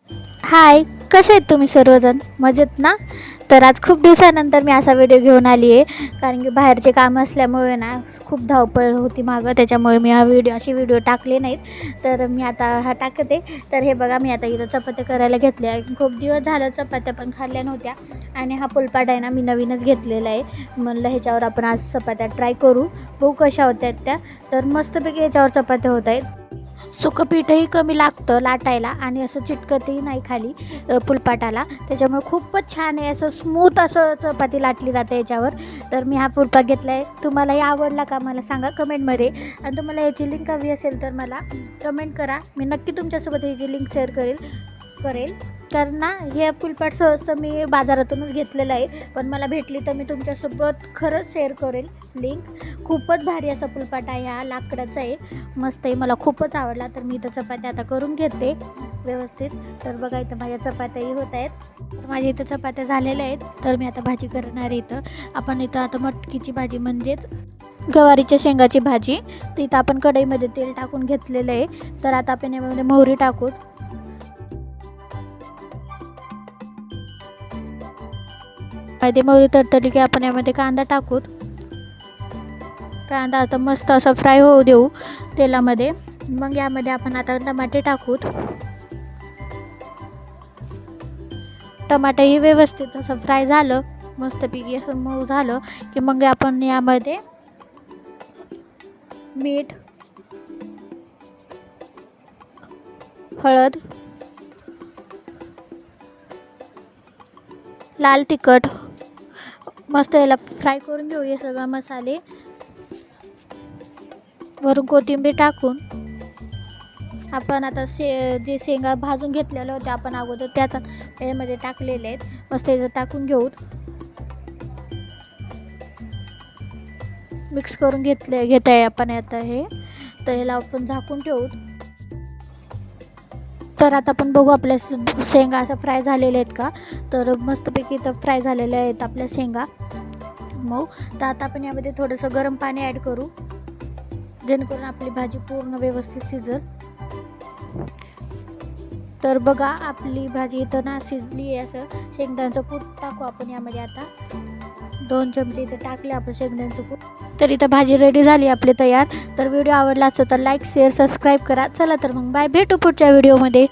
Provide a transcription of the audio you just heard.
हाय, कसे आहेत तुम्ही सर्वजण? मजेत ना? तर आज खूप दिवसानंतर मी असा व्हिडिओ घेऊन आली आहे, कारण की बाहेरचे काम असल्यामुळे ना खूप धावपळ होती मागं, त्याच्यामुळे मी असे व्हिडिओ टाकले नाहीत. तर मी आता हा टाकते. तर हे बघा, मी आता इथं चपात्या करायला घेतल्या. खूप दिवस झालं चपात्या पण खाल्ल्या नव्हत्या आणि हा पोलपाट आहे ना मी नवीनच घेतलेला आहे. म्हणलं ह्याच्यावर आपण आज चपात्या ट्राय करू, बघू कशा होत्या त्या. तर मस्तपैकी याच्यावर चपात्या होत आहेत. सुकं पीठही कमी लागतं लाटायला आणि असं चिटकतही नाही खाली पुलपाटाला, त्याच्यामुळे खूपच छान आहे. असं स्मूथ असं चपाती लाटली जाते याच्यावर. तर मी हा पुलपाट घेतला आहे. तुम्हालाही आवडला का मला सांगा कमेंटमध्ये, आणि तुम्हाला याची लिंक हवी असेल तर मला कमेंट करा. मी नक्की तुमच्यासोबत याची लिंक शेअर करेल. तर ना हे फुलपाट सहज मी बाजारातूनच घेतलेलं आहे, पण मला भेटली तर मी तुमच्यासोबत खरंच शेअर करेल लिंक. खूपच भारी असा फुलपाट आहे, हा लाकडाचा आहे, मस्त आहे, मला खूपच आवडला. तर मी इथं चपात्या आता करून घेते व्यवस्थित. तर बघा इथं माझ्या चपात्याही होत आहेत. तर माझ्या इथं चपात्या झालेल्या आहेत. तर मी आता भाजी करणार आहे. आपण इथं आता मटकीची भाजी म्हणजेच गवारीच्या शेंगाची भाजी. तर इथं आपण कढईमध्ये तेल टाकून घेतलेलं आहे. तर आता आपण यामध्ये मोहरी टाकू. मध्ये मोहरी तडतडली की आपण यामध्ये कांदा टाकू. कांदा आता मस्त असा फ्राय होऊ देऊ तेलामध्ये. मग यामध्ये आपण आता टमाटे टाकू. टमाटरही व्यवस्थित असं फ्राय झालं, मस्तपैकी असं मऊ झालं की मग आपण यामध्ये मीठ, हळद, लाल तिखट मस्त याला फ्राय करून घेऊ. हे सगळे मसाले वरून कोथिंबीर टाकून आपण आता जे शेंगा भाजून घेतलेल्या होत्या आपण अगोदर त्याच यामध्ये टाकलेले आहेत. मस्त याचं टाकून घेऊ, मिक्स करून घेत आहे आपण आता हे. तर याला आपण झाकून ठेवू. तर आता आपण बघू आपल्या शेंगा अशा फ्राय झालेल्या आहेत का. तर मस्तपैकी इथं फ्राय झालेल्या आहेत आपल्या शेंगा मऊ. तर आता आपण यामध्ये थोडंसं गरम पाणी ॲड करू, जेणेकरून आपली भाजी पूर्ण व्यवस्थित शिजेल. तर बघा आपली भाजी इथं ना शिजली आहे. असं शेंगदाण्याचं कूट टाकू आपण यामध्ये. आता 2 चमचे इथं टाकले आपण शेंगदाण्याचं कूट. तर इथं भाजी रेडी झाली आपली तयार. तर व्हिडिओ आवडला असेल तर लाईक शेअर सबस्क्राईब करा. चला तर मग बाय, भेटू पुढच्या व्हिडिओमध्ये.